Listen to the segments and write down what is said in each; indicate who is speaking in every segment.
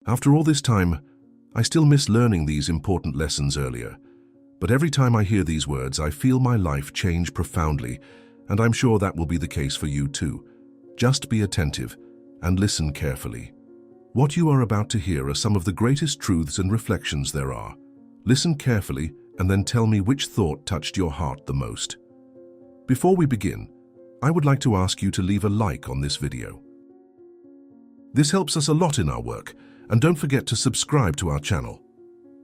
Speaker 1: After all this time, I still miss learning these important lessons earlier. But every time I hear these words, I feel my life change profoundly, and I'm sure that will be the case for you too. Just be attentive and listen carefully. What you are about to hear are some of the greatest truths and reflections there are. Listen carefully and then tell me which thought touched your heart the most. Before we begin, I would like to ask you to leave a like on this video. This helps us a lot in our work, and don't forget to subscribe to our channel.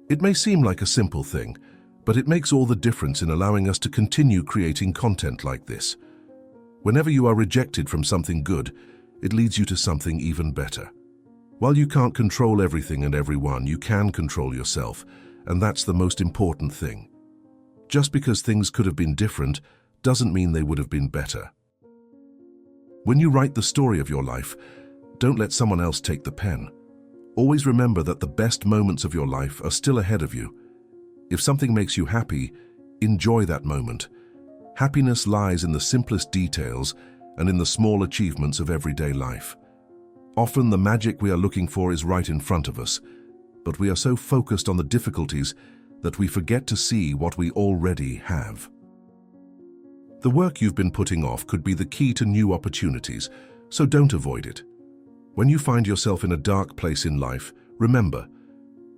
Speaker 1: It may seem like a simple thing, but it makes all the difference in allowing us to continue creating content like this. Whenever you are rejected from something good, it leads you to something even better. While you can't control everything and everyone, you can control yourself, and that's the most important thing. Just because things could have been different doesn't mean they would have been better. When you write the story of your life, don't let someone else take the pen. Always remember that the best moments of your life are still ahead of you. If something makes you happy, enjoy that moment. Happiness lies in the simplest details and in the small achievements of everyday life. Often the magic we are looking for is right in front of us, but we are so focused on the difficulties that we forget to see what we already have. The work you've been putting off could be the key to new opportunities, so don't avoid it. When you find yourself in a dark place in life, remember,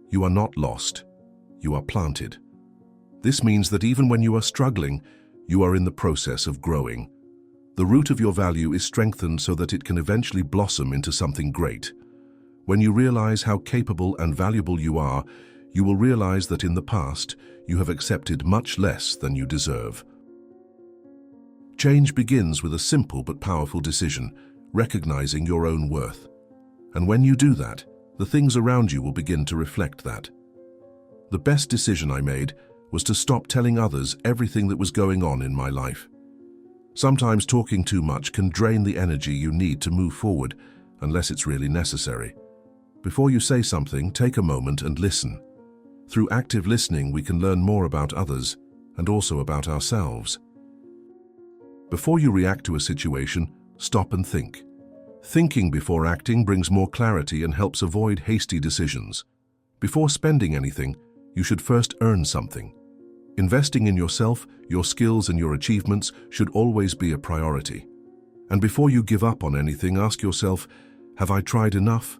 Speaker 1: you are not lost, you are planted. This means that even when you are struggling, you are in the process of growing. The root of your value is strengthened so that it can eventually blossom into something great. When you realize how capable and valuable you are, you will realize that in the past, you have accepted much less than you deserve. Change begins with a simple but powerful decision, recognizing your own worth. And when you do that, the things around you will begin to reflect that. The best decision I made was to stop telling others everything that was going on in my life. Sometimes talking too much can drain the energy you need to move forward, unless it's really necessary. Before you say something, take a moment and listen. Through active listening, we can learn more about others and also about ourselves. Before you react to a situation, stop and think. Thinking before acting brings more clarity and helps avoid hasty decisions. Before spending anything, you should first earn something. Investing in yourself, your skills and your achievements should always be a priority. And before you give up on anything, ask yourself, have I tried enough?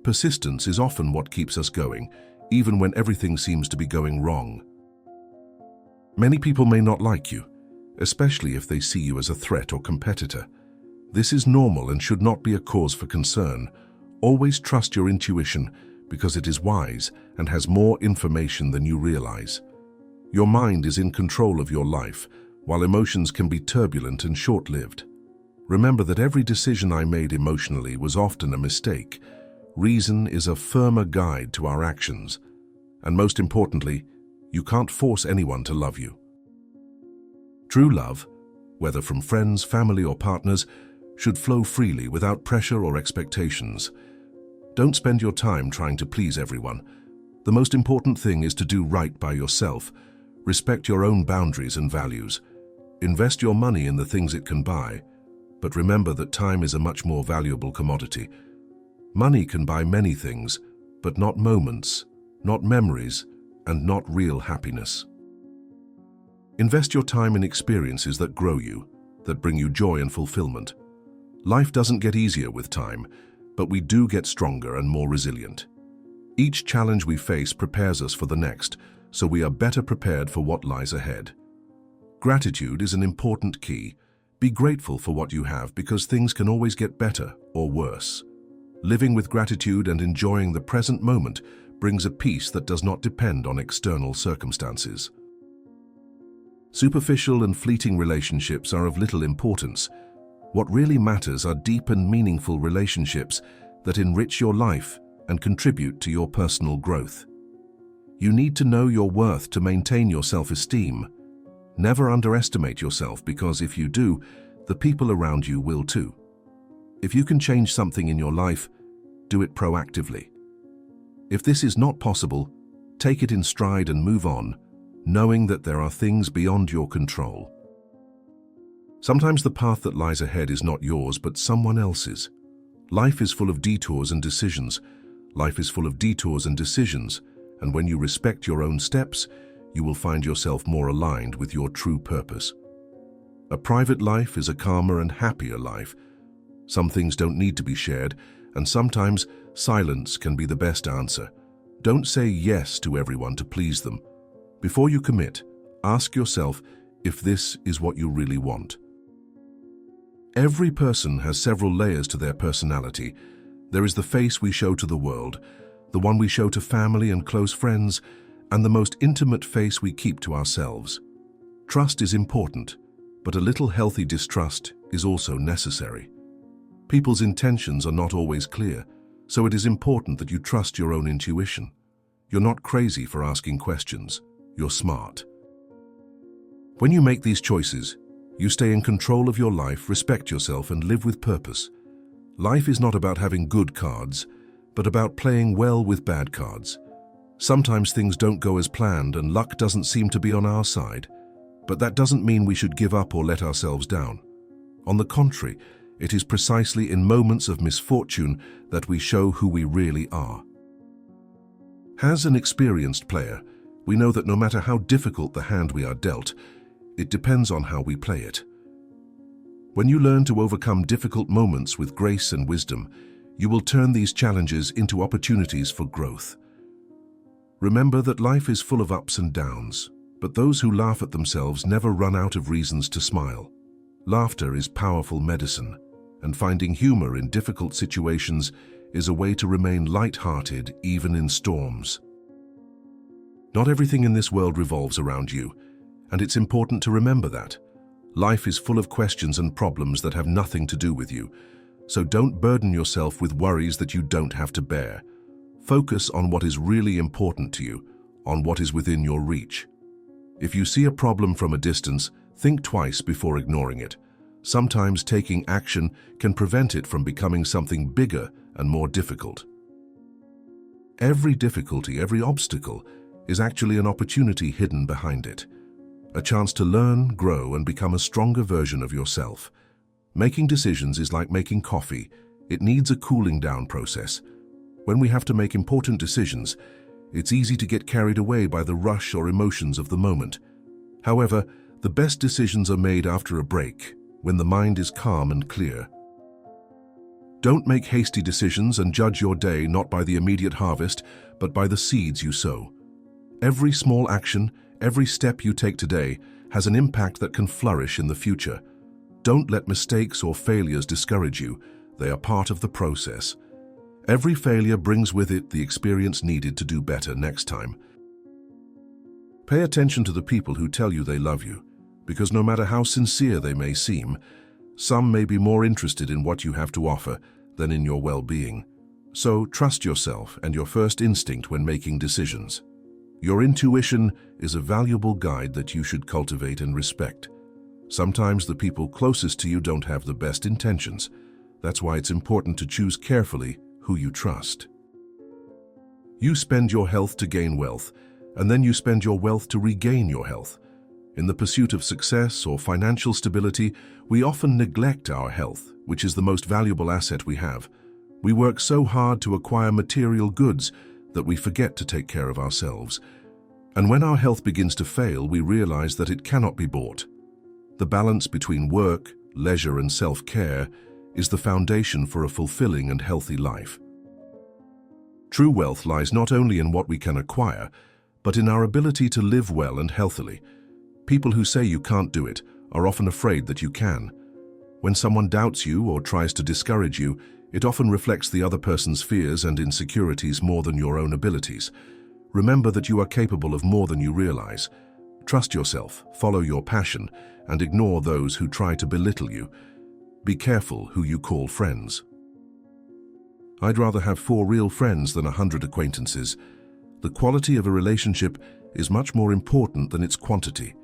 Speaker 1: Persistence is often what keeps us going, even when everything seems to be going wrong. Many people may not like you, especially if they see you as a threat or competitor. This is normal and should not be a cause for concern. Always trust your intuition because it is wise and has more information than you realize. Your mind is in control of your life, while emotions can be turbulent and short-lived. Remember that every decision I made emotionally was often a mistake. Reason is a firmer guide to our actions. And most importantly, you can't force anyone to love you. True love, whether from friends, family, or partners, should flow freely without pressure or expectations. Don't spend your time trying to please everyone. The most important thing is to do right by yourself. Respect your own boundaries and values. Invest your money in the things it can buy. But remember that time is a much more valuable commodity. Money can buy many things, but not moments, not memories, and not real happiness. Invest your time in experiences that grow you, that bring you joy and fulfillment. Life doesn't get easier with time, but we do get stronger and more resilient. Each challenge we face prepares us for the next, so we are better prepared for what lies ahead. Gratitude is an important key. Be grateful for what you have because things can always get better or worse. Living with gratitude and enjoying the present moment brings a peace that does not depend on external circumstances. Superficial and fleeting relationships are of little importance. What really matters are deep and meaningful relationships that enrich your life and contribute to your personal growth. You need to know your worth to maintain your self-esteem. Never underestimate yourself because if you do, the people around you will too. If you can change something in your life, do it proactively. If this is not possible, take it in stride and move on, knowing that there are things beyond your control. Sometimes the path that lies ahead is not yours but someone else's. Life is full of detours and decisions. Life is full of detours and decisions, and when you respect your own steps, you will find yourself more aligned with your true purpose. A private life is a calmer and happier life. Some things don't need to be shared, and sometimes silence can be the best answer. Don't say yes to everyone to please them. Before you commit, ask yourself if this is what you really want. Every person has several layers to their personality. There is the face we show to the world, the one we show to family and close friends, and the most intimate face we keep to ourselves. Trust is important, but a little healthy distrust is also necessary. People's intentions are not always clear, so it is important that you trust your own intuition. You're not crazy for asking questions. You're smart. When you make these choices, you stay in control of your life, respect yourself, and live with purpose. Life is not about having good cards, but about playing well with bad cards. Sometimes things don't go as planned and luck doesn't seem to be on our side, but that doesn't mean we should give up or let ourselves down. On the contrary, it is precisely in moments of misfortune that we show who we really are. As an experienced player, we know that no matter how difficult the hand we are dealt, it depends on how we play it. When you learn to overcome difficult moments with grace and wisdom, you will turn these challenges into opportunities for growth. Remember that life is full of ups and downs, but those who laugh at themselves never run out of reasons to smile. Laughter is powerful medicine, and finding humor in difficult situations is a way to remain light-hearted even in storms. Not everything in this world revolves around you, and it's important to remember that. Life is full of questions and problems that have nothing to do with you, so don't burden yourself with worries that you don't have to bear. Focus on what is really important to you, on what is within your reach. If you see a problem from a distance, think twice before ignoring it. Sometimes taking action can prevent it from becoming something bigger and more difficult. Every difficulty, every obstacle, is actually an opportunity hidden behind it. A chance to learn, grow, and become a stronger version of yourself. Making decisions is like making coffee. It needs a cooling down process. When we have to make important decisions, it's easy to get carried away by the rush or emotions of the moment. However, the best decisions are made after a break, when the mind is calm and clear. Don't make hasty decisions and judge your day not by the immediate harvest, but by the seeds you sow. Every small action, every step you take today has an impact that can flourish in the future. Don't let mistakes or failures discourage you. They are part of the process. Every failure brings with it the experience needed to do better next time. Pay attention to the people who tell you they love you, because no matter how sincere they may seem, some may be more interested in what you have to offer than in your well-being. So trust yourself and your first instinct when making decisions. Your intuition is a valuable guide that you should cultivate and respect. Sometimes the people closest to you don't have the best intentions. That's why it's important to choose carefully who you trust. You spend your health to gain wealth, and then you spend your wealth to regain your health. In the pursuit of success or financial stability, we often neglect our health, which is the most valuable asset we have. We work so hard to acquire material goods that we forget to take care of ourselves. And when our health begins to fail, we realize that it cannot be bought. The balance between work, leisure, and self-care is the foundation for a fulfilling and healthy life. True wealth lies not only in what we can acquire, but in our ability to live well and healthily. People who say you can't do it are often afraid that you can. When someone doubts you or tries to discourage you, it often reflects the other person's fears and insecurities more than your own abilities. Remember that you are capable of more than you realize. Trust yourself, follow your passion, and ignore those who try to belittle you. Be careful who you call friends. I'd rather have 4 real friends than 100 acquaintances. The quality of a relationship is much more important than its quantity.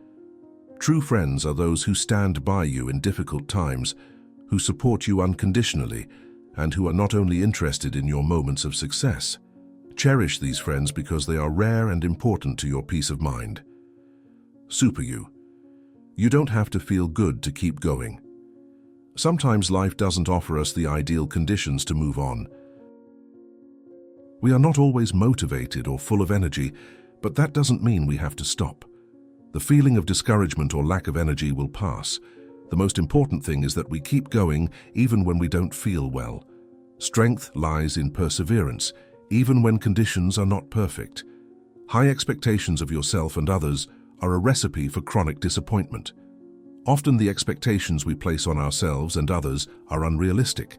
Speaker 1: True friends are those who stand by you in difficult times, who support you unconditionally, and who are not only interested in your moments of success. Cherish these friends because they are rare and important to your peace of mind. Super you. You don't have to feel good to keep going. Sometimes life doesn't offer us the ideal conditions to move on. We are not always motivated or full of energy, but that doesn't mean we have to stop. The feeling of discouragement or lack of energy will pass. The most important thing is that we keep going even when we don't feel well. Strength lies in perseverance, even when conditions are not perfect. High expectations of yourself and others are a recipe for chronic disappointment. Often the expectations we place on ourselves and others are unrealistic.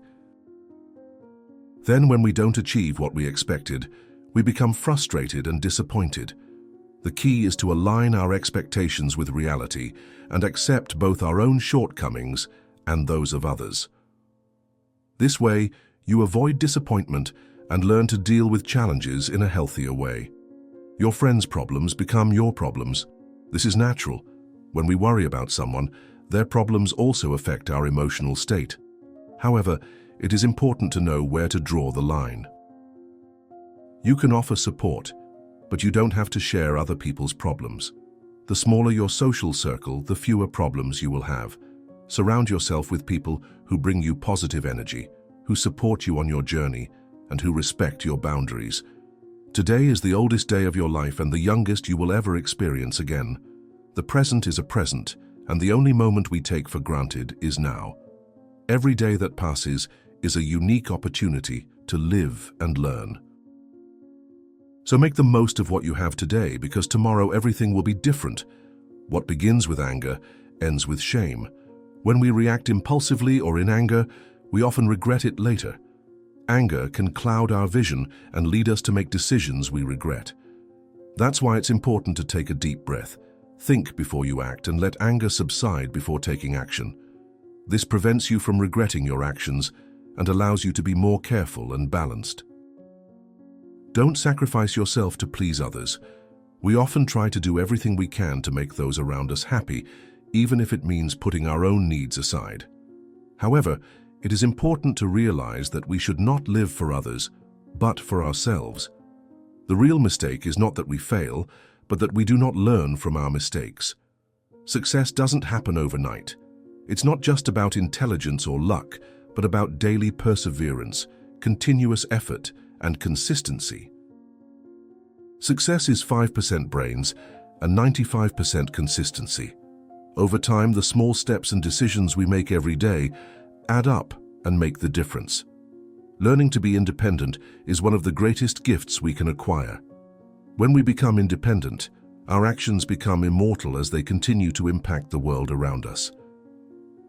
Speaker 1: Then when we don't achieve what we expected, we become frustrated and disappointed. The key is to align our expectations with reality and accept both our own shortcomings and those of others. This way, you avoid disappointment and learn to deal with challenges in a healthier way. Your friends' problems become your problems. This is natural. When we worry about someone, their problems also affect our emotional state. However, it is important to know where to draw the line. You can offer support, but you don't have to share other people's problems. The smaller your social circle, the fewer problems you will have. Surround yourself with people who bring you positive energy, who support you on your journey, and who respect your boundaries. Today is the oldest day of your life and the youngest you will ever experience again. The present is a present, and the only moment we take for granted is now. Every day that passes is a unique opportunity to live and learn. So make the most of what you have today, because tomorrow everything will be different. What begins with anger ends with shame. When we react impulsively or in anger, we often regret it later. Anger can cloud our vision and lead us to make decisions we regret. That's why it's important to take a deep breath. Think before you act and let anger subside before taking action. This prevents you from regretting your actions and allows you to be more careful and balanced. Don't sacrifice yourself to please others. We often try to do everything we can to make those around us happy, even if it means putting our own needs aside. However, it is important to realize that we should not live for others, but for ourselves. The real mistake is not that we fail, but that we do not learn from our mistakes. Success doesn't happen overnight. It's not just about intelligence or luck, but about daily perseverance, continuous effort, and consistency. Success is 5% brains and 95% consistency. Over time, the small steps and decisions we make every day add up and make the difference. Learning to be independent is one of the greatest gifts we can acquire. When we become independent, our actions become immortal as they continue to impact the world around us.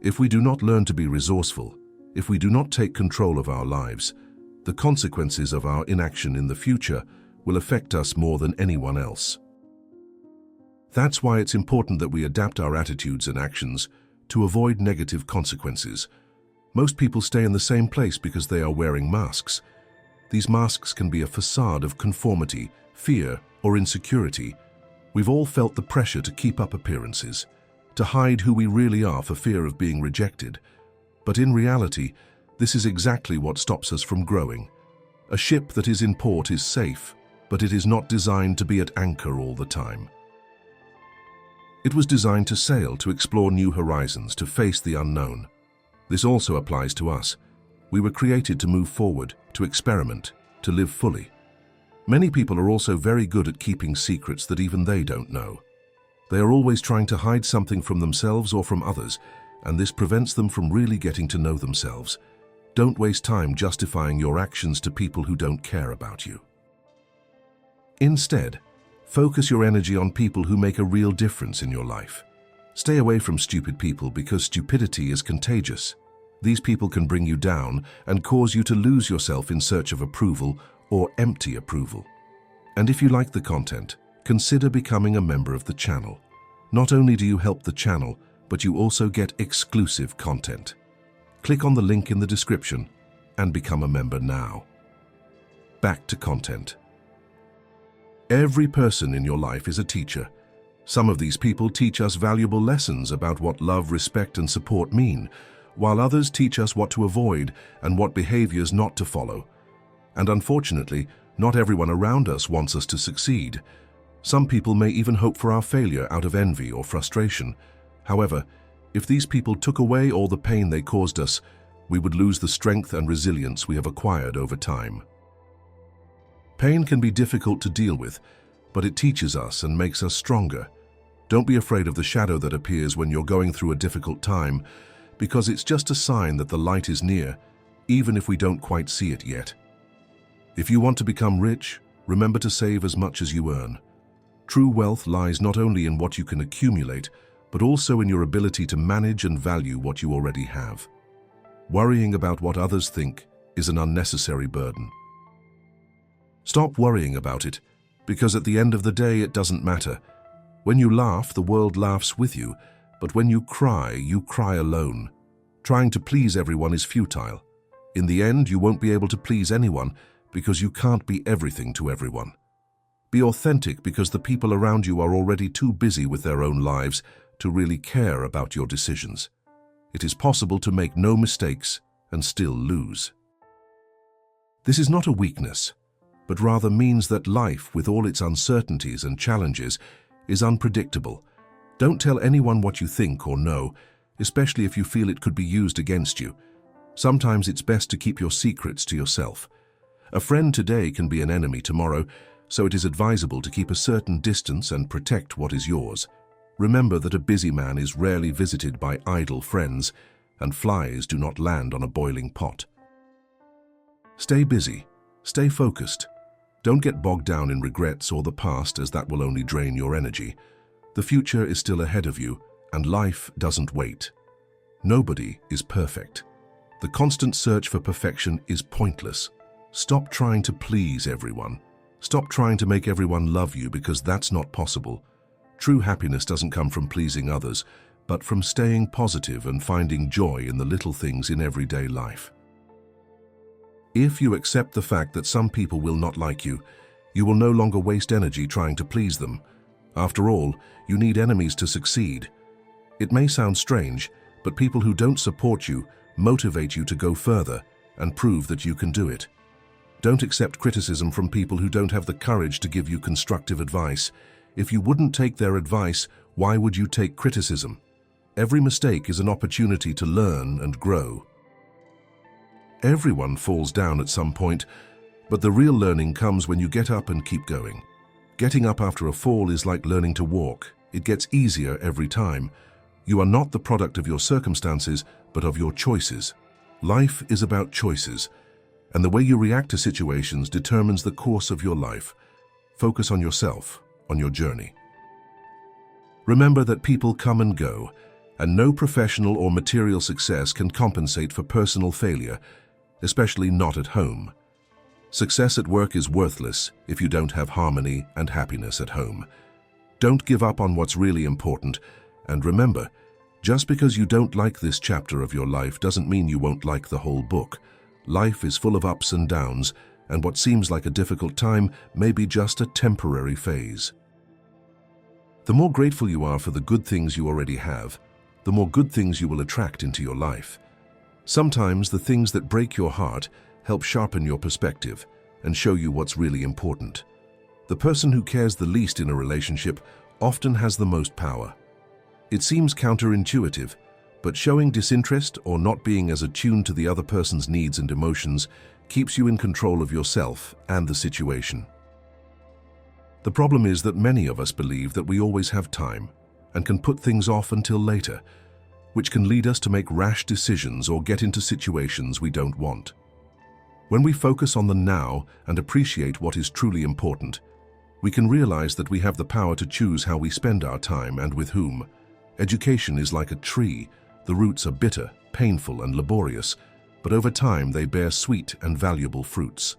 Speaker 1: If we do not learn to be resourceful, if we do not take control of our lives, the consequences of our inaction in the future will affect us more than anyone else. That's why it's important that we adapt our attitudes and actions to avoid negative consequences. Most people stay in the same place because they are wearing masks. These masks can be a facade of conformity, fear, or insecurity. We've all felt the pressure to keep up appearances, to hide who we really are for fear of being rejected. But in reality, this is exactly what stops us from growing. A ship that is in port is safe, but it is not designed to be at anchor all the time. It was designed to sail, to explore new horizons, to face the unknown. This also applies to us. We were created to move forward, to experiment, to live fully. Many people are also very good at keeping secrets that even they don't know. They are always trying to hide something from themselves or from others, and this prevents them from really getting to know themselves. Don't waste time justifying your actions to people who don't care about you. Instead, focus your energy on people who make a real difference in your life. Stay away from stupid people because stupidity is contagious. These people can bring you down and cause you to lose yourself in search of approval or empty approval. And if you like the content, consider becoming a member of the channel. Not only do you help the channel, but you also get exclusive content. Click on the link in the description and become a member now. Back to content. Every person in your life is a teacher. Some of these people teach us valuable lessons about what love, respect, and support mean, while others teach us what to avoid and what behaviors not to follow. And unfortunately, not everyone around us wants us to succeed. Some people may even hope for our failure out of envy or frustration. However, if these people took away all the pain they caused us, we would lose the strength and resilience we have acquired over time. Pain can be difficult to deal with, but it teaches us and makes us stronger. Don't be afraid of the shadow that appears when you're going through a difficult time, because it's just a sign that the light is near, even if we don't quite see it yet. If you want to become rich, remember to save as much as you earn. True wealth lies not only in what you can accumulate, but also in your ability to manage and value what you already have. Worrying about what others think is an unnecessary burden. Stop worrying about it, because at the end of the day it doesn't matter. When you laugh, the world laughs with you, but when you cry alone. Trying to please everyone is futile. In the end, you won't be able to please anyone because you can't be everything to everyone. Be authentic because the people around you are already too busy with their own lives to really care about your decisions. It is possible to make no mistakes and still lose. This is not a weakness, but rather means that life, with all its uncertainties and challenges, is unpredictable. Don't tell anyone what you think or know, especially if you feel it could be used against you. Sometimes it's best to keep your secrets to yourself. A friend today can be an enemy tomorrow, so it is advisable to keep a certain distance and protect what is yours. Remember that a busy man is rarely visited by idle friends, and flies do not land on a boiling pot. Stay busy. Stay focused. Don't get bogged down in regrets or the past, as that will only drain your energy. The future is still ahead of you, and life doesn't wait. Nobody is perfect. The constant search for perfection is pointless. Stop trying to please everyone. Stop trying to make everyone love you, because that's not possible. True happiness doesn't come from pleasing others, but from staying positive and finding joy in the little things in everyday life. If you accept the fact that some people will not like you, you will no longer waste energy trying to please them. After all, you need enemies to succeed. It may sound strange, but people who don't support you motivate you to go further and prove that you can do it. Don't accept criticism from people who don't have the courage to give you constructive advice. If you wouldn't take their advice, why would you take criticism? Every mistake is an opportunity to learn and grow. Everyone falls down at some point, but the real learning comes when you get up and keep going. Getting up after a fall is like learning to walk. It gets easier every time. You are not the product of your circumstances, but of your choices. Life is about choices, and the way you react to situations determines the course of your life. Focus on yourself, on your journey. Remember that people come and go, and no professional or material success can compensate for personal failure, especially not at home. Success at work is worthless if you don't have harmony and happiness at home. Don't give up on what's really important, and remember, just because you don't like this chapter of your life doesn't mean you won't like the whole book. Life is full of ups and downs, and what seems like a difficult time may be just a temporary phase. The more grateful you are for the good things you already have, the more good things you will attract into your life. Sometimes the things that break your heart help sharpen your perspective and show you what's really important. The person who cares the least in a relationship often has the most power. It seems counterintuitive, but showing disinterest or not being as attuned to the other person's needs and emotions keeps you in control of yourself and the situation. The problem is that many of us believe that we always have time and can put things off until later, which can lead us to make rash decisions or get into situations we don't want. When we focus on the now and appreciate what is truly important, we can realize that we have the power to choose how we spend our time and with whom. Education is like a tree. The roots are bitter, painful, and laborious, but over time they bear sweet and valuable fruits.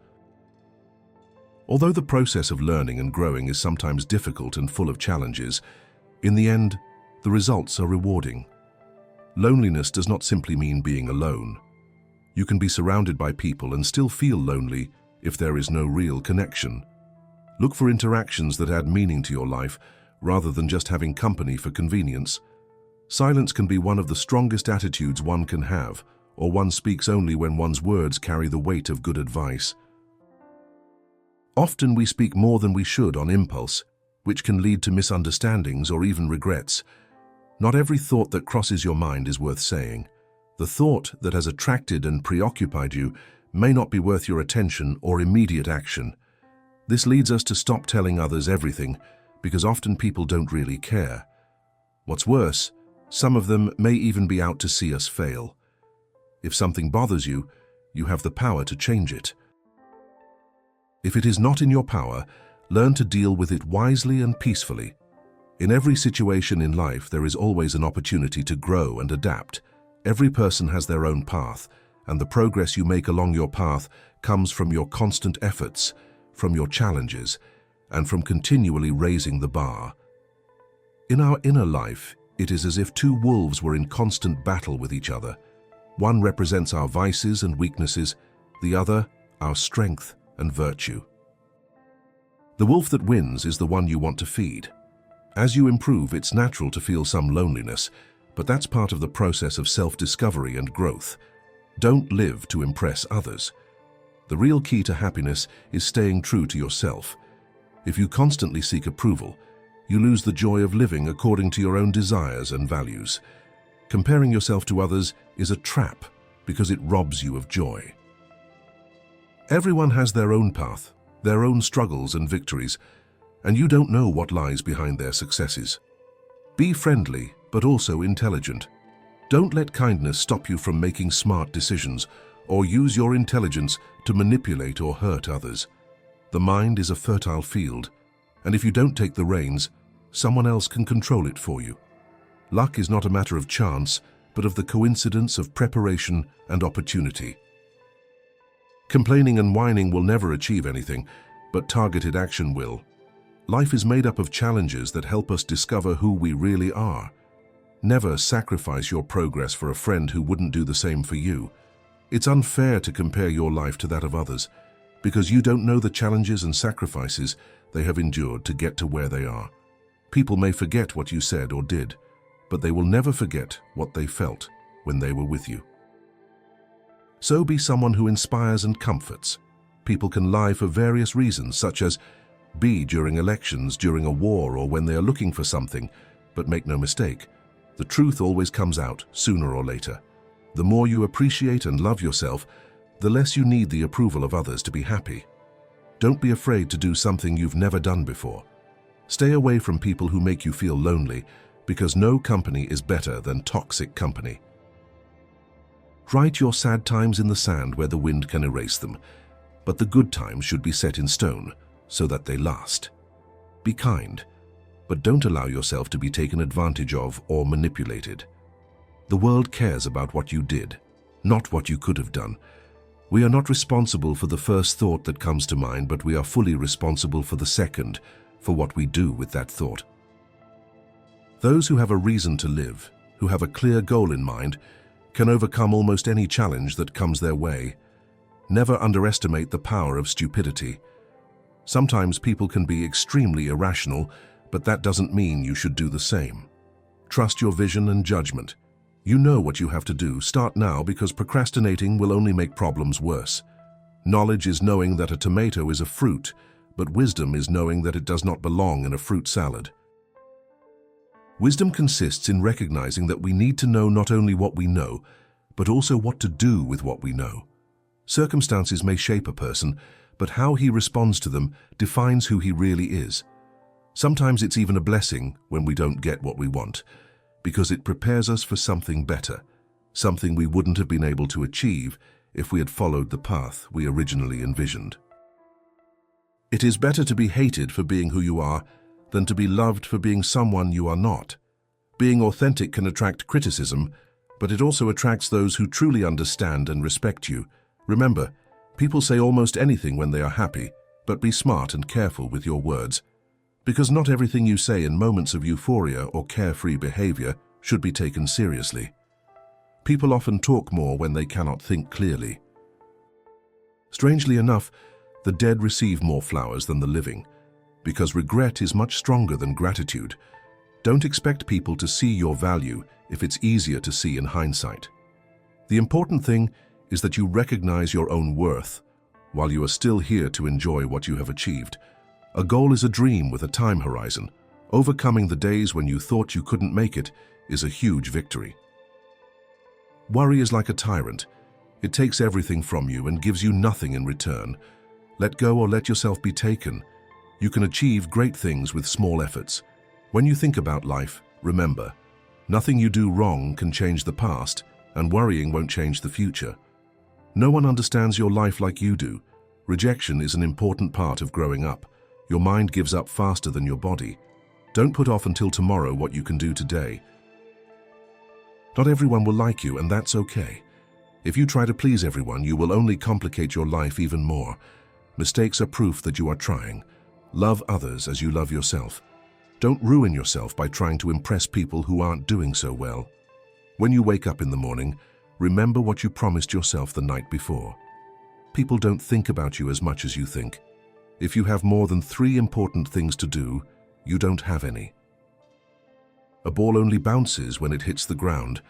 Speaker 1: Although the process of learning and growing is sometimes difficult and full of challenges, in the end, the results are rewarding. Loneliness does not simply mean being alone. You can be surrounded by people and still feel lonely if there is no real connection. Look for interactions that add meaning to your life rather than just having company for convenience. Silence can be one of the strongest attitudes one can have, or one speaks only when one's words carry the weight of good advice. Often we speak more than we should on impulse, which can lead to misunderstandings or even regrets. Not every thought that crosses your mind is worth saying. The thought that has attracted and preoccupied you may not be worth your attention or immediate action. This leads us to stop telling others everything, because often people don't really care. What's worse, some of them may even be out to see us fail. If something bothers you, you have the power to change it. If it is not in your power, learn to deal with it wisely and peacefully. In every situation in life, there is always an opportunity to grow and adapt. Every person has their own path, and the progress you make along your path comes from your constant efforts, from your challenges, and from continually raising the bar. In our inner life, it is as if two wolves were in constant battle with each other. One represents our vices and weaknesses, the other, our strength and virtue. The wolf that wins is the one you want to feed. As you improve, it's natural to feel some loneliness, but that's part of the process of self-discovery and growth. Don't live to impress others. The real key to happiness is staying true to yourself. If you constantly seek approval, you lose the joy of living according to your own desires and values. Comparing yourself to others is a trap because it robs you of joy. Everyone has their own path, their own struggles and victories, and you don't know what lies behind their successes. Be friendly, but also intelligent. Don't let kindness stop you from making smart decisions or use your intelligence to manipulate or hurt others. The mind is a fertile field, and if you don't take the reins, someone else can control it for you. Luck is not a matter of chance, but of the coincidence of preparation and opportunity. Complaining and whining will never achieve anything, but targeted action will. Life is made up of challenges that help us discover who we really are. Never sacrifice your progress for a friend who wouldn't do the same for you. It's unfair to compare your life to that of others, because you don't know the challenges and sacrifices they have endured to get to where they are. People may forget what you said or did, but they will never forget what they felt when they were with you. So be someone who inspires and comforts. People can lie for various reasons, such as be during elections, during a war, or when they are looking for something, but make no mistake, the truth always comes out sooner or later. The more you appreciate and love yourself, the less you need the approval of others to be happy. Don't be afraid to do something you've never done before. Stay away from people who make you feel lonely, because no company is better than toxic company. Write your sad times in the sand where the wind can erase them, but the good times should be set in stone so that they last. Be kind, but don't allow yourself to be taken advantage of or manipulated. The world cares about what you did, not what you could have done. We are not responsible for the first thought that comes to mind, but we are fully responsible for the second, for what we do with that thought. Those who have a reason to live, who have a clear goal in mind, can overcome almost any challenge that comes their way. Never underestimate the power of stupidity. Sometimes people can be extremely irrational, but that doesn't mean you should do the same. Trust your vision and judgment. You know what you have to do. Start now, because procrastinating will only make problems worse. Knowledge is knowing that a tomato is a fruit, but wisdom is knowing that it does not belong in a fruit salad. Wisdom consists in recognizing that we need to know not only what we know, but also what to do with what we know. Circumstances may shape a person, but how he responds to them defines who he really is. Sometimes it's even a blessing when we don't get what we want, because it prepares us for something better, something we wouldn't have been able to achieve if we had followed the path we originally envisioned. It is better to be hated for being who you are than to be loved for being someone you are not. Being authentic can attract criticism, but it also attracts those who truly understand and respect you. Remember, people say almost anything when they are happy, but be smart and careful with your words, because not everything you say in moments of euphoria or carefree behavior should be taken seriously. People often talk more when they cannot think clearly. Strangely enough, the dead receive more flowers than the living, because regret is much stronger than gratitude. Don't expect people to see your value if it's easier to see in hindsight. The important thing is that you recognize your own worth while you are still here to enjoy what you have achieved. A goal is a dream with a time horizon. Overcoming the days when you thought you couldn't make it is a huge victory. Worry is like a tyrant. It takes everything from you and gives you nothing in return. Let go or let yourself be taken. You can achieve great things with small efforts. When you think about life, remember, nothing you do wrong can change the past, and worrying won't change the future. No one understands your life like you do. Rejection is an important part of growing up. Your mind gives up faster than your body. Don't put off until tomorrow what you can do today. Not everyone will like you, and that's okay. If you try to please everyone, you will only complicate your life even more. Mistakes are proof that you are trying. Love others as you love yourself. Don't ruin yourself by trying to impress people who aren't doing so well. When you wake up in the morning, remember what you promised yourself the night before. People don't think about you as much as you think. If you have more than 3 important things to do, you don't have any. A ball only bounces when it hits the ground.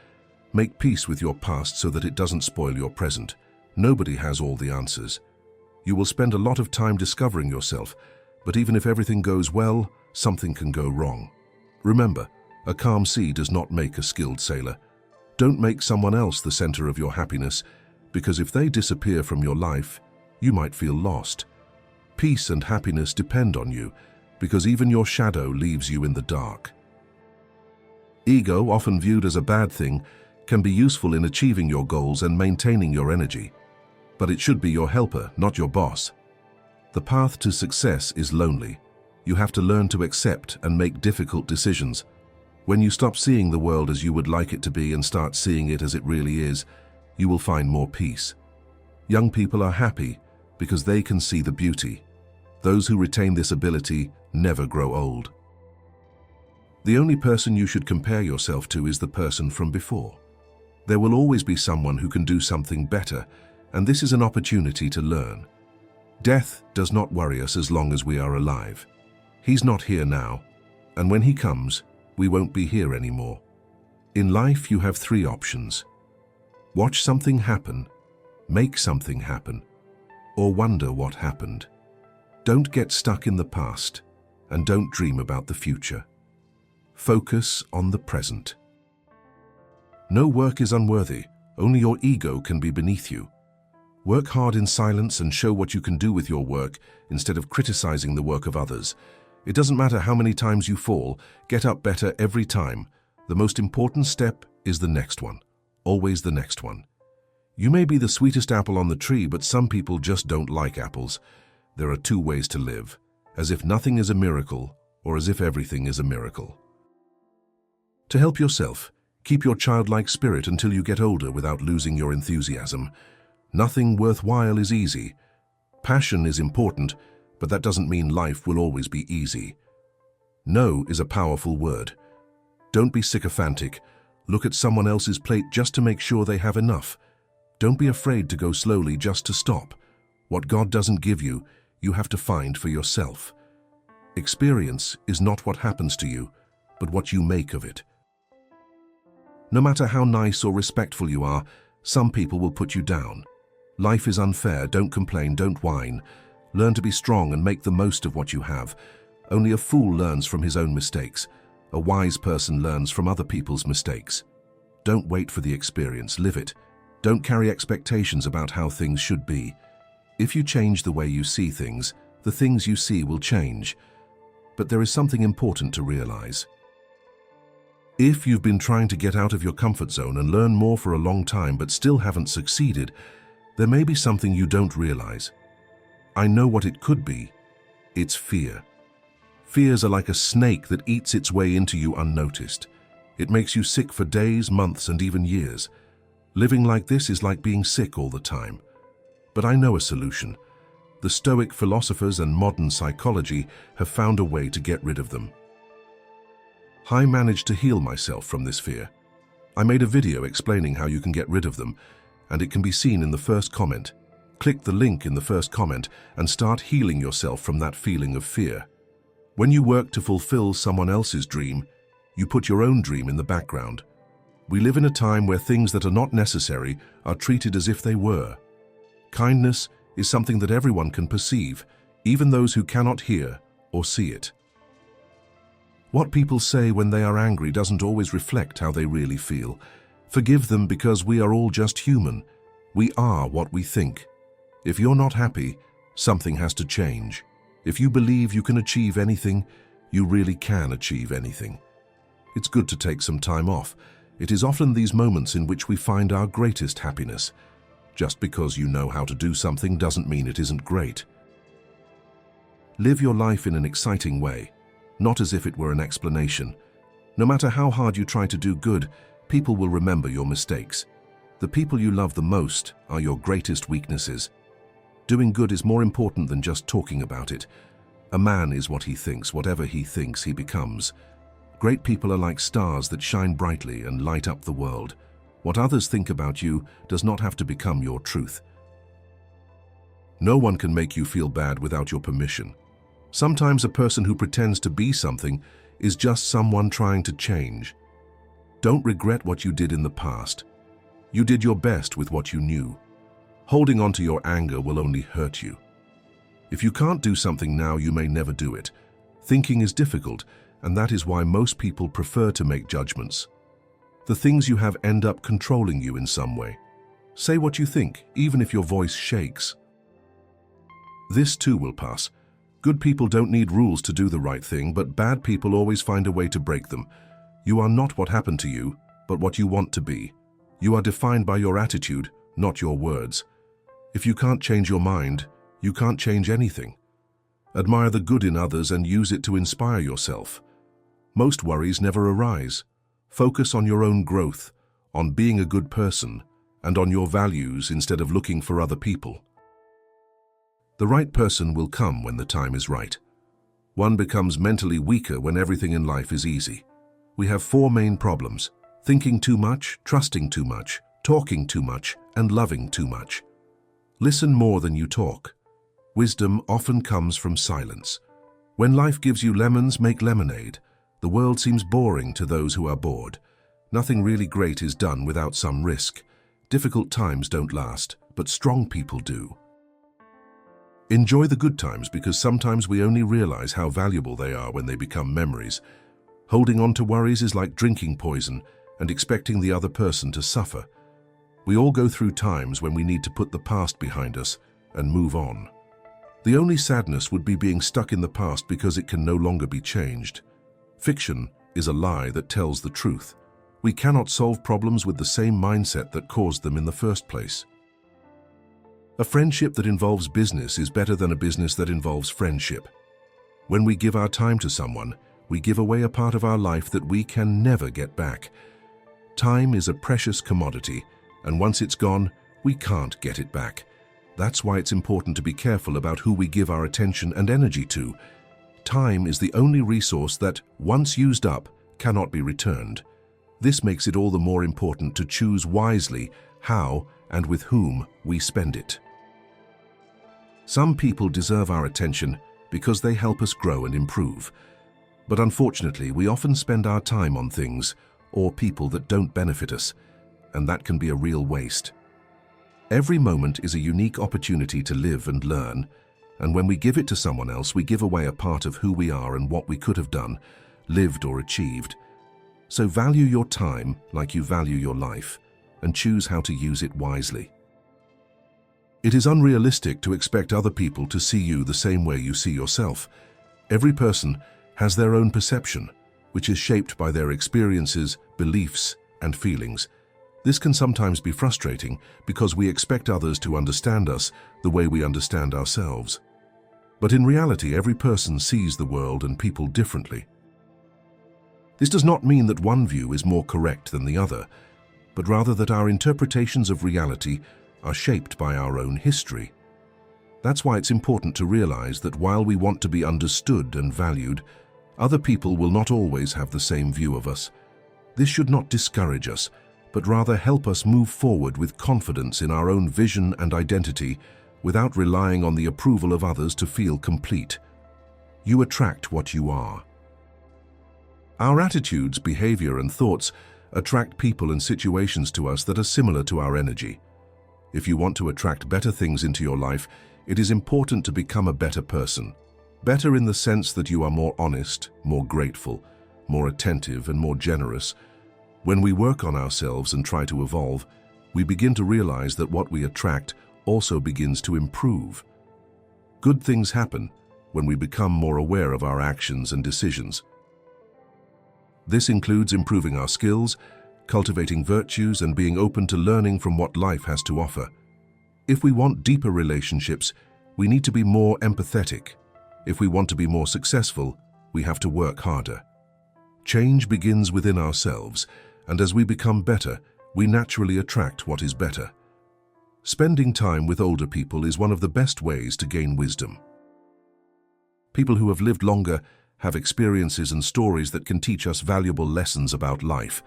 Speaker 1: Make peace with your past so that it doesn't spoil your present. Nobody has all the answers. You will spend a lot of time discovering yourself, but even if everything goes well, something can go wrong. Remember, a calm sea does not make a skilled sailor. Don't make someone else the center of your happiness, because if they disappear from your life, you might feel lost. Peace and happiness depend on you, because even your shadow leaves you in the dark. Ego, often viewed as a bad thing, can be useful in achieving your goals and maintaining your energy. But it should be your helper, not your boss. The path to success is lonely. You have to learn to accept and make difficult decisions. When you stop seeing the world as you would like it to be and start seeing it as it really is, you will find more peace. Young people are happy because they can see the beauty. Those who retain this ability never grow old. The only person you should compare yourself to is the person from before. There will always be someone who can do something better, and this is an opportunity to learn. Death does not worry us as long as we are alive. He's not here now, and when he comes, we won't be here anymore. In life, you have 3 options. Watch something happen, make something happen, or wonder what happened. Don't get stuck in the past, and don't dream about the future. Focus on the present. No work is unworthy, only your ego can be beneath you. Work hard in silence and show what you can do with your work instead of criticizing the work of others. It doesn't matter how many times you fall, get up better every time. The most important step is the next one, always the next one. You may be the sweetest apple on the tree, but some people just don't like apples. There are 2 ways to live, as if nothing is a miracle or as if everything is a miracle. To help yourself, keep your childlike spirit until you get older without losing your enthusiasm. Nothing worthwhile is easy. Passion is important, but that doesn't mean life will always be easy. No is a powerful word. Don't be sycophantic. Look at someone else's plate just to make sure they have enough. Don't be afraid to go slowly just to stop. What God doesn't give you, you have to find for yourself. Experience is not what happens to you, but what you make of it. No matter how nice or respectful you are, some people will put you down. Life is unfair. Don't complain, don't whine. Learn to be strong and make the most of what you have. Only a fool learns from his own mistakes. A wise person learns from other people's mistakes. Don't wait for the experience, live it. Don't carry expectations about how things should be. If you change the way you see things, the things you see will change. But there is something important to realize. If you've been trying to get out of your comfort zone and learn more for a long time but still haven't succeeded, there may be something you don't realize. I know what it could be. It's fear. Fears are like a snake that eats its way into you unnoticed. It makes you sick for days, months, and even years. Living like this is like being sick all the time. But I know a solution. The Stoic philosophers and modern psychology have found a way to get rid of them. I managed to heal myself from this fear. I made a video explaining how you can get rid of them, and it can be seen in the first comment. Click the link in the first comment and start healing yourself from that feeling of fear. When you work to fulfill someone else's dream, you put your own dream in the background. We live in a time where things that are not necessary are treated as if they were. Kindness is something that everyone can perceive, even those who cannot hear or see it. What people say when they are angry doesn't always reflect how they really feel. Forgive them because we are all just human. We are what we think. If you're not happy, Something has to change. If you believe you can achieve anything, you really can achieve anything. It's good to take some time off. It is often these moments in which we find our greatest happiness. Just because you know how to do something doesn't mean it isn't great. Live your life in an exciting way, not as if it were an explanation. No matter how hard you try to do good, people will remember your mistakes. The people you love the most are your greatest weaknesses. Doing good is more important than just talking about it. A man is what he thinks. Whatever he thinks, he becomes. Great people are like stars that shine brightly and light up the world. What others think about you does not have to become your truth. No one can make you feel bad without your permission. Sometimes a person who pretends to be something is just someone trying to change. Don't regret what you did in the past. You did your best with what you knew. Holding on to your anger will only hurt you. If you can't do something now, you may never do it. Thinking is difficult, and that is why most people prefer to make judgments. The things you have end up controlling you in some way. Say what you think, even if your voice shakes. This too will pass. Good people don't need rules to do the right thing, but bad people always find a way to break them. You are not what happened to you, but what you want to be. You are defined by your attitude, not your words. If you can't change your mind, you can't change anything. Admire the good in others and use it to inspire yourself. Most worries never arise. Focus on your own growth, on being a good person, and on your values instead of looking for other people. The right person will come when the time is right. One becomes mentally weaker when everything in life is easy. We have 4 main problems: thinking too much, trusting too much, talking too much, and loving too much. Listen more than you talk. Wisdom often comes from silence. When life gives you lemons, make lemonade. The world seems boring to those who are bored. Nothing really great is done without some risk. Difficult times don't last, but strong people do. Enjoy the good times, because sometimes we only realize how valuable they are when they become memories. Holding on to worries is like drinking poison and expecting the other person to suffer. We all go through times when we need to put the past behind us and move on. The only sadness would be being stuck in the past because it can no longer be changed. Fiction is a lie that tells the truth. We cannot solve problems with the same mindset that caused them in the first place. A friendship that involves business is better than a business that involves friendship. When we give our time to someone, we give away a part of our life that we can never get back. Time is a precious commodity, and once it's gone, we can't get it back. That's why it's important to be careful about who we give our attention and energy to. Time is the only resource that, once used up, cannot be returned. This makes it all the more important to choose wisely how and with whom we spend it. Some people deserve our attention because they help us grow and improve. But unfortunately, we often spend our time on things or people that don't benefit us, and that can be a real waste. Every moment is a unique opportunity to live and learn, and when we give it to someone else, we give away a part of who we are and what we could have done, lived or achieved. So value your time like you value your life, and choose how to use it wisely. It is unrealistic to expect other people to see you the same way you see yourself. Every person has their own perception, which is shaped by their experiences, beliefs, and feelings. This can sometimes be frustrating because we expect others to understand us the way we understand ourselves. But in reality, every person sees the world and people differently. This does not mean that one view is more correct than the other, but rather that our interpretations of reality are shaped by our own history. That's why it's important to realize that while we want to be understood and valued, other people will not always have the same view of us. This should not discourage us, but rather help us move forward with confidence in our own vision and identity without relying on the approval of others to feel complete. You attract what you are. Our attitudes, behavior, and thoughts attract people and situations to us that are similar to our energy. If you want to attract better things into your life, it is important to become a better person. Better in the sense that you are more honest, more grateful, more attentive, and more generous. When we work on ourselves and try to evolve, we begin to realize that what we attract also begins to improve. Good things happen when we become more aware of our actions and decisions. This includes improving our skills, cultivating virtues, and being open to learning from what life has to offer. If we want deeper relationships, we need to be more empathetic. If we want to be more successful, we have to work harder. Change begins within ourselves, and as we become better, we naturally attract what is better. Spending time with older people is one of the best ways to gain wisdom. People who have lived longer have experiences and stories that can teach us valuable lessons about life,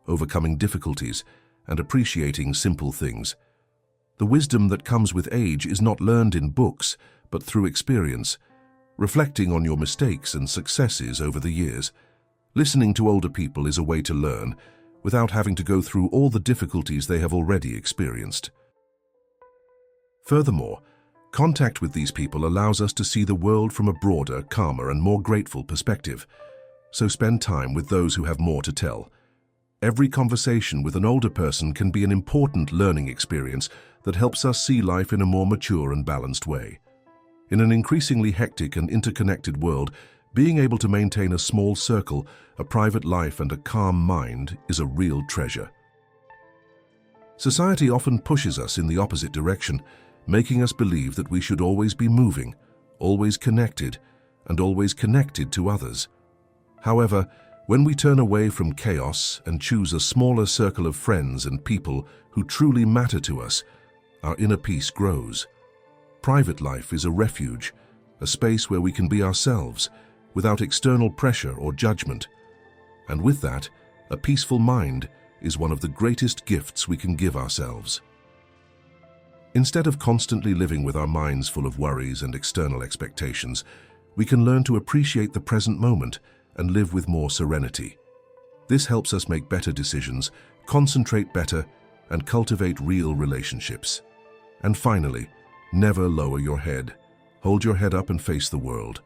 Speaker 1: overcoming difficulties, and appreciating simple things. The wisdom that comes with age is not learned in books, but through experience, reflecting on your mistakes and successes over the years. Listening to older people is a way to learn, without having to go through all the difficulties they have already experienced. Furthermore, contact with these people allows us to see the world from a broader, calmer, and more grateful perspective. So spend time with those who have more to tell. Every conversation with an older person can be an important learning experience that helps us see life in a more mature and balanced way. In an increasingly hectic and interconnected world, being able to maintain a small circle, a private life, and a calm mind is a real treasure. Society often pushes us in the opposite direction, making us believe that we should always be moving, always connected, and always connected to others. However, when we turn away from chaos and choose a smaller circle of friends and people who truly matter to us, our inner peace grows. Private life is a refuge, a space where we can be ourselves, without external pressure or judgment. And with that, a peaceful mind is one of the greatest gifts we can give ourselves. Instead of constantly living with our minds full of worries and external expectations, we can learn to appreciate the present moment and live with more serenity. This helps us make better decisions, concentrate better, and cultivate real relationships. And finally, never lower your head. Hold your head up and face the world.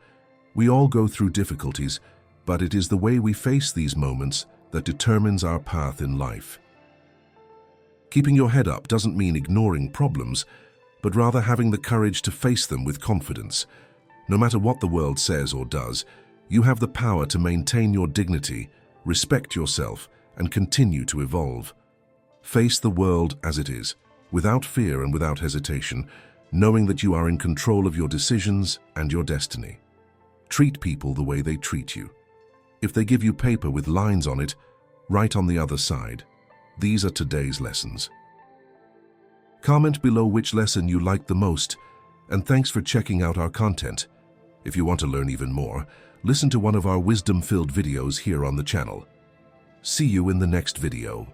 Speaker 1: We all go through difficulties, but it is the way we face these moments that determines our path in life. Keeping your head up doesn't mean ignoring problems, but rather having the courage to face them with confidence. No matter what the world says or does, you have the power to maintain your dignity, respect yourself, and continue to evolve. Face the world as it is, without fear and without hesitation, knowing that you are in control of your decisions and your destiny. Treat people the way they treat you. If they give you paper with lines on it, write on the other side. These are today's lessons. Comment below which lesson you liked the most, and thanks for checking out our content. If you want to learn even more, listen to one of our wisdom-filled videos here on the channel. See you in the next video.